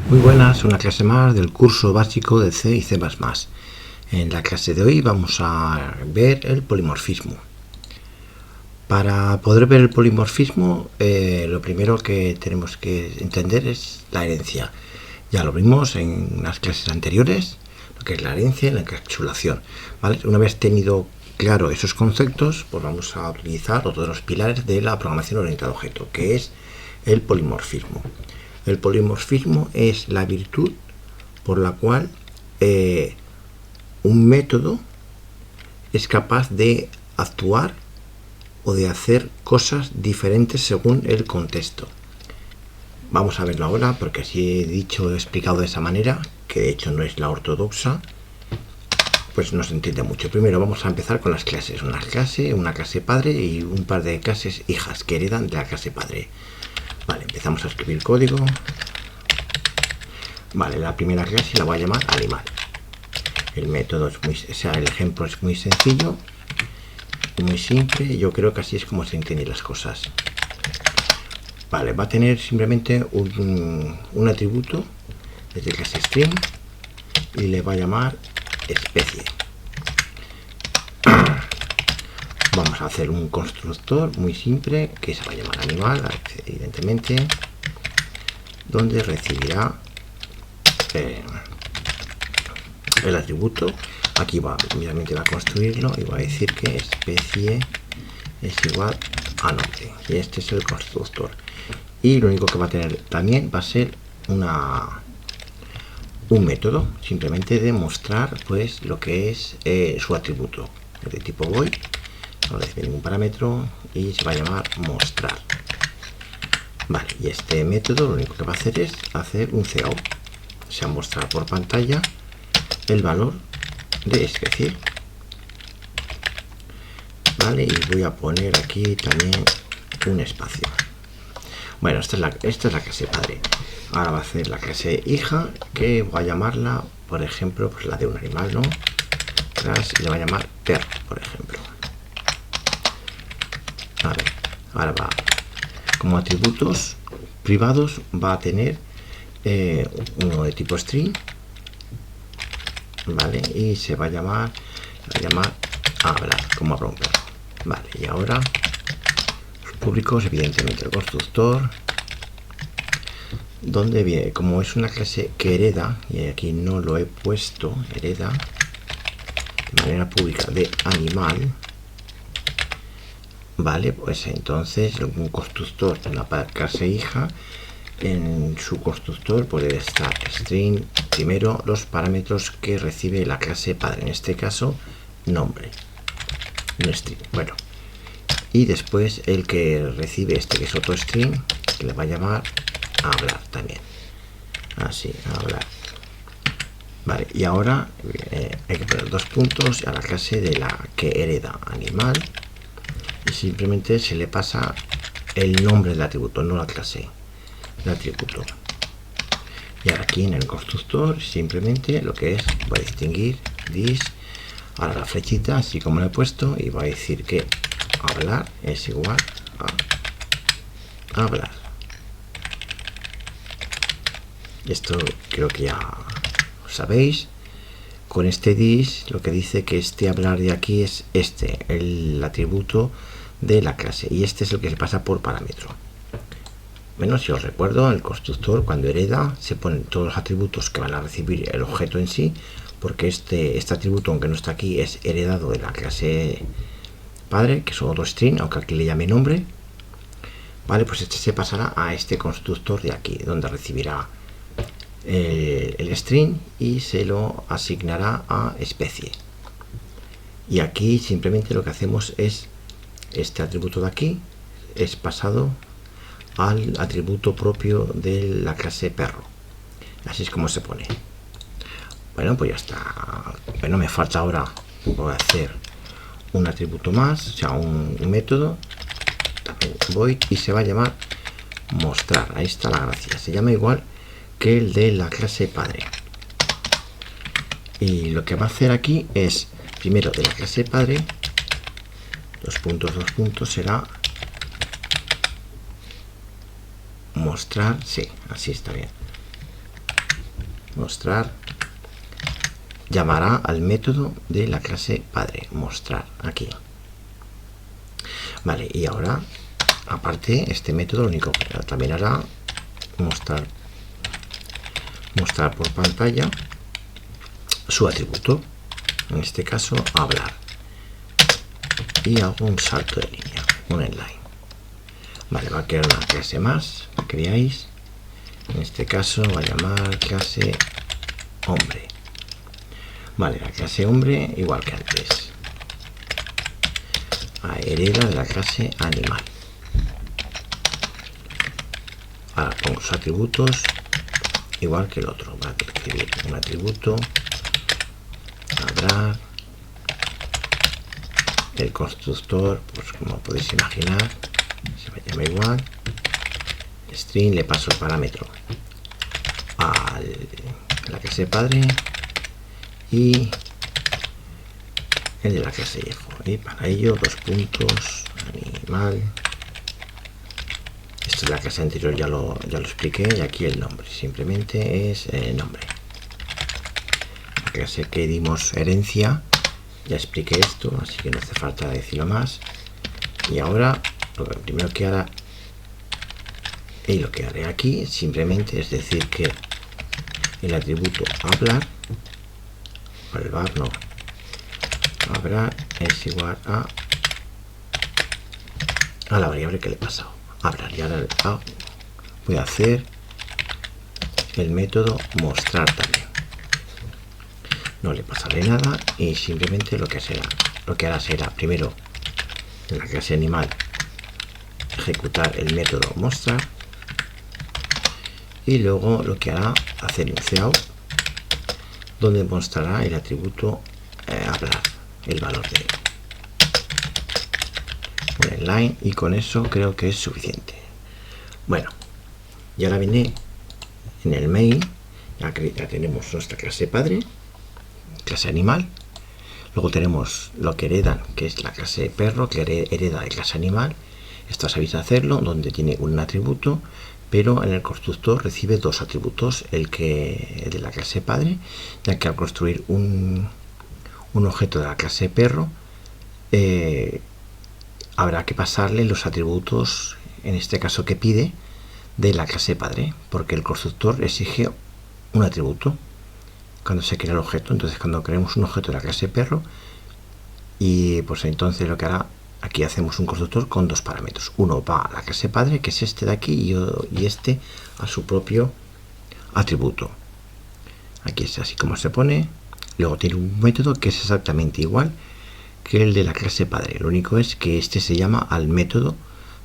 Muy buenas, una clase más del curso básico de C y C++. En la clase de hoy vamos a ver el polimorfismo. Para poder ver el polimorfismo, lo primero que tenemos que entender es la herencia. Ya lo vimos en las clases anteriores, lo que es la herencia y la encapsulación, ¿vale? Una vez tenido claro esos conceptos, pues vamos a utilizar otro de los pilares de la programación orientada a objeto, que es el polimorfismo. El polimorfismo es la virtud por la cual un método es capaz de actuar o de hacer cosas diferentes según el contexto. Vamos a verlo ahora porque así he explicado de esa manera, que de hecho no es la ortodoxa, pues no se entiende mucho. Primero vamos a empezar con las clases. Una clase padre y un par de clases hijas que heredan de la clase padre. Vale, empezamos a escribir código. Vale, la primera clase la voy a llamar animal. El método es el ejemplo es muy sencillo y muy simple. Yo creo que así es como se entienden las cosas. Vale, va a tener simplemente un atributo desde clase string y le va a llamar especie. Vamos a hacer un constructor muy simple que se va a llamar animal, evidentemente, donde recibirá el atributo. Aquí obviamente va a construirlo y va a decir que especie es igual a nombre, y este es el constructor. Y lo único que va a tener también va a ser un método simplemente de mostrar pues lo que es su atributo de tipo void, no recibe ningún parámetro y se va a llamar mostrar. Vale, y este método lo único que va a hacer es hacer un cout, o sea, mostrar por pantalla el valor de especie. Vale, y voy a poner aquí también un espacio. Bueno, esta es la clase padre. Ahora va a hacer la clase hija, que voy a llamarla, por ejemplo, pues la de un animal, ¿no? Y le va a llamar perro, por ejemplo. A ver, ahora va, como atributos privados va a tener uno de tipo string, vale, y se va a llamar hablar, como habla un perro. Vale, y ahora los públicos, evidentemente el constructor, donde viene, como es una clase que hereda, y aquí no lo he puesto, hereda de manera pública de animal, vale, pues entonces un constructor de una clase hija, en su constructor puede estar string, primero los parámetros que recibe la clase padre, en este caso nombre, un string, bueno, y después el que recibe que es otro string, que le va a llamar hablar también, así, hablar. Vale, y ahora hay que poner dos puntos a la clase de la que hereda animal y simplemente se le pasa el nombre del atributo, no la clase del atributo. Y ahora aquí en el constructor simplemente lo que es, voy a distinguir this, ahora la flechita así como lo he puesto, y voy a decir que hablar es igual a hablar. Esto creo que ya lo sabéis. Con este this lo que dice que este hablar de aquí es el atributo de la clase, y este es el que se pasa por parámetro. Bueno, si os recuerdo, el constructor cuando hereda se ponen todos los atributos que van a recibir el objeto en sí, porque este atributo, aunque no está aquí, es heredado de la clase padre, que es otro string, aunque aquí le llame nombre. Vale, pues este se pasará a este constructor de aquí, donde recibirá el string y se lo asignará a especie. Y aquí simplemente lo que hacemos es este atributo de aquí es pasado al atributo propio de la clase perro. Así es como se pone. Bueno, pues ya está. Bueno, me falta ahora, voy a hacer un atributo más, o sea, un método, también void, y se va a llamar mostrar. Ahí está la gracia, se llama igual que el de la clase padre. Y lo que va a hacer aquí es, primero de la clase padre, dos puntos, será mostrar, sí, así está bien, mostrar, llamará al método de la clase padre, mostrar, aquí. Vale, y ahora, aparte, este método lo único que también hará mostrar por pantalla su atributo, en este caso hablar, y hago un salto de línea, un inline. Vale, va a crear una clase más, que veáis. En este caso va a llamar clase hombre. Vale, la clase hombre igual que antes, hereda de la clase animal. Ahora pongo sus atributos igual que el otro. Va a escribir un atributo, hablar, el constructor, pues como podéis imaginar, se me llama igual. String, le paso el parámetro a la clase padre y el de la clase hijo, y para ello dos puntos, animal. Esto de la clase anterior ya lo expliqué, y aquí el nombre simplemente es nombre. La clase que dimos herencia, ya expliqué esto, así que no hace falta decirlo más. Y ahora lo primero que hará, y lo que haré aquí simplemente es decir que el atributo hablar, hablar es igual a la variable que le he pasado, hablar. Y ahora voy a hacer el método mostrar también. No le pasaré nada y simplemente lo que hará será primero en la clase animal ejecutar el método mostrar, y luego lo que hará hacer un cout donde mostrará el atributo hablar, el valor de un inline, y con eso creo que es suficiente. Bueno, y ahora viene en el main, ya tenemos nuestra clase padre, clase animal. Luego tenemos lo que heredan, que es la clase perro, que hereda de clase animal. Esto sabéis hacerlo, donde tiene un atributo, pero en el constructor recibe dos atributos, el de la clase padre, ya que al construir un objeto de la clase perro, habrá que pasarle los atributos, en este caso que pide, de la clase padre, porque el constructor exige un atributo cuando se crea el objeto. Entonces, cuando creemos un objeto de la clase perro, y pues entonces lo que hará, aquí hacemos un constructor con dos parámetros. Uno va a la clase padre, que es este de aquí, y este a su propio atributo. Aquí es así como se pone. Luego tiene un método que es exactamente igual que el de la clase padre. Lo único es que este se llama al método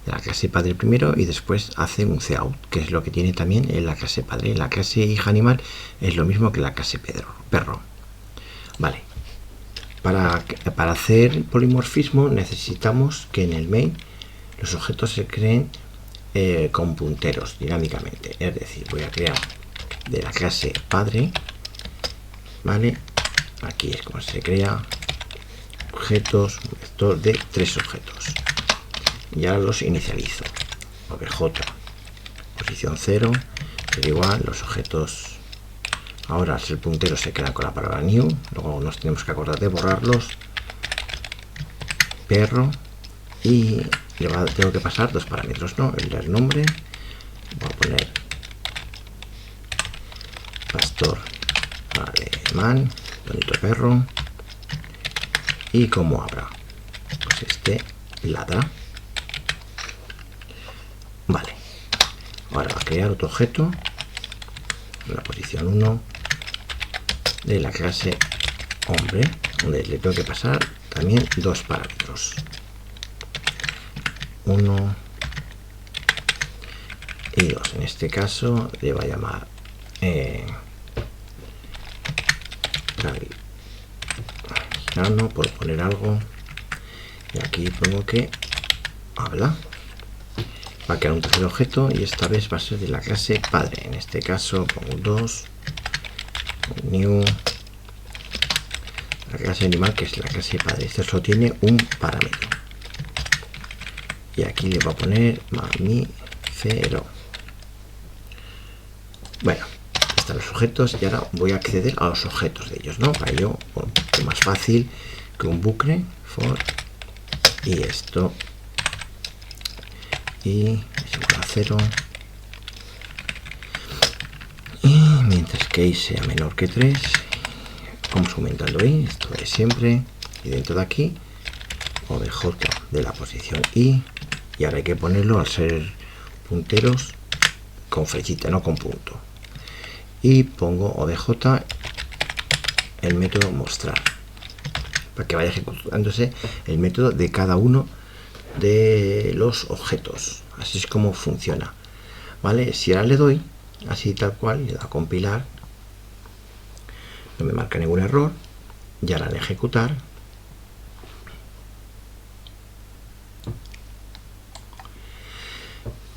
de la clase padre primero y después hace un cout, que es lo que tiene también en la clase padre. En la clase hija animal es lo mismo que la clase perro. Vale. Para hacer polimorfismo necesitamos que en el main los objetos se creen con punteros dinámicamente. Es decir, voy a crear de la clase padre, ¿vale? Aquí es como se crea objetos, un vector de 3 objetos. Y ahora los inicializo. OBJ, posición 0, pero igual los objetos. Ahora el puntero se queda con la palabra new, luego nos tenemos que acordar de borrarlos. Perro, y tengo que pasar dos parámetros, ¿no? El del nombre, voy a poner pastor alemán, bonito perro, y como habrá, pues este ladra. Vale, ahora va a crear otro objeto en la posición 1 de la clase hombre, donde le tengo que pasar también dos parámetros, 1 y 2. En este caso le va a llamar por poner algo, y aquí pongo que habla. Va a crear un tercer objeto y esta vez va a ser de la clase padre. En este caso pongo 2, new, la clase animal, que es la clase padre. Este solo tiene un parámetro. Y aquí le voy a poner mamífero. Bueno, están los sujetos y ahora voy a acceder a los objetos de ellos, ¿no? Para ello, bueno, es más fácil que un bucle for y esto y es igual a 0 y mientras que i sea menor que 3 vamos aumentando i, esto es siempre, y dentro de aquí obj de la posición i, y ahora hay que ponerlo al ser punteros con flechita, no con punto, y pongo obj el método mostrar para que vaya ejecutándose el método de cada uno de los objetos. Así es como funciona, ¿vale? Si ahora le doy así tal cual, le da a compilar, no me marca ningún error, y ahora al ejecutar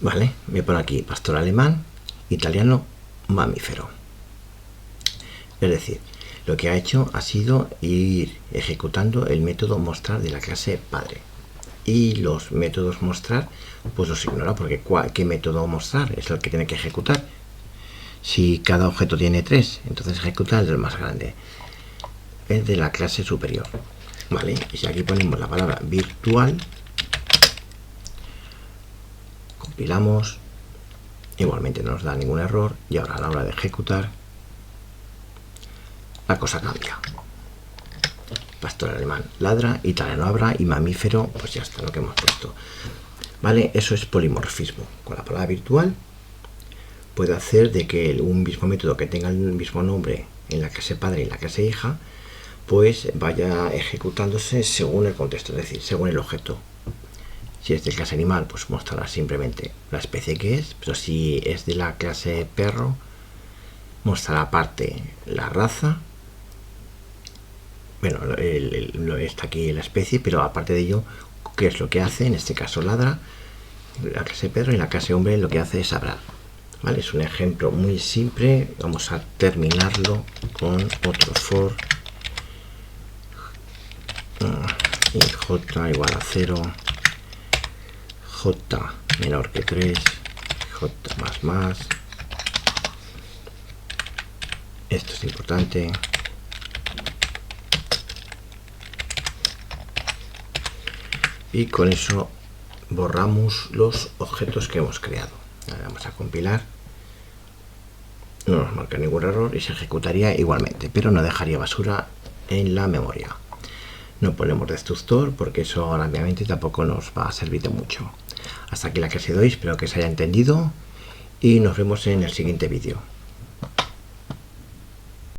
vale, me pone aquí pastor alemán, italiano, mamífero. Es decir, lo que ha hecho ha sido ir ejecutando el método mostrar de la clase padre. Y los métodos mostrar, pues los ignora, porque ¿qué método mostrar es el que tiene que ejecutar? Si cada objeto tiene 3, entonces ejecuta el del más grande, el de la clase superior. Vale, y si aquí ponemos la palabra virtual, compilamos, igualmente no nos da ningún error, y ahora a la hora de ejecutar la cosa cambia. Pastor alemán ladra, italiano abra y mamífero, pues ya está lo que hemos puesto. Vale, eso es polimorfismo. Con la palabra virtual puede hacer de que un mismo método que tenga el mismo nombre en la clase padre y en la clase hija, pues vaya ejecutándose según el contexto, es decir, según el objeto. Si es de clase animal, pues mostrará simplemente la especie que es, pero si es de la clase perro, mostrará aparte la raza. Bueno, está aquí la especie, pero aparte de ello, ¿qué es lo que hace? En este caso ladra, la clase perro, y la clase hombre lo que hace es hablar. ¿Vale? Es un ejemplo muy simple. Vamos a terminarlo con otro for y j igual a 0, j menor que 3, j más más. Esto es importante. Y con eso borramos los objetos que hemos creado. Ahora vamos a compilar. No nos marca ningún error y se ejecutaría igualmente, pero no dejaría basura en la memoria. No ponemos destructor porque eso obviamente tampoco nos va a servir de mucho. Hasta aquí la clase de hoy, espero que se haya entendido y nos vemos en el siguiente vídeo.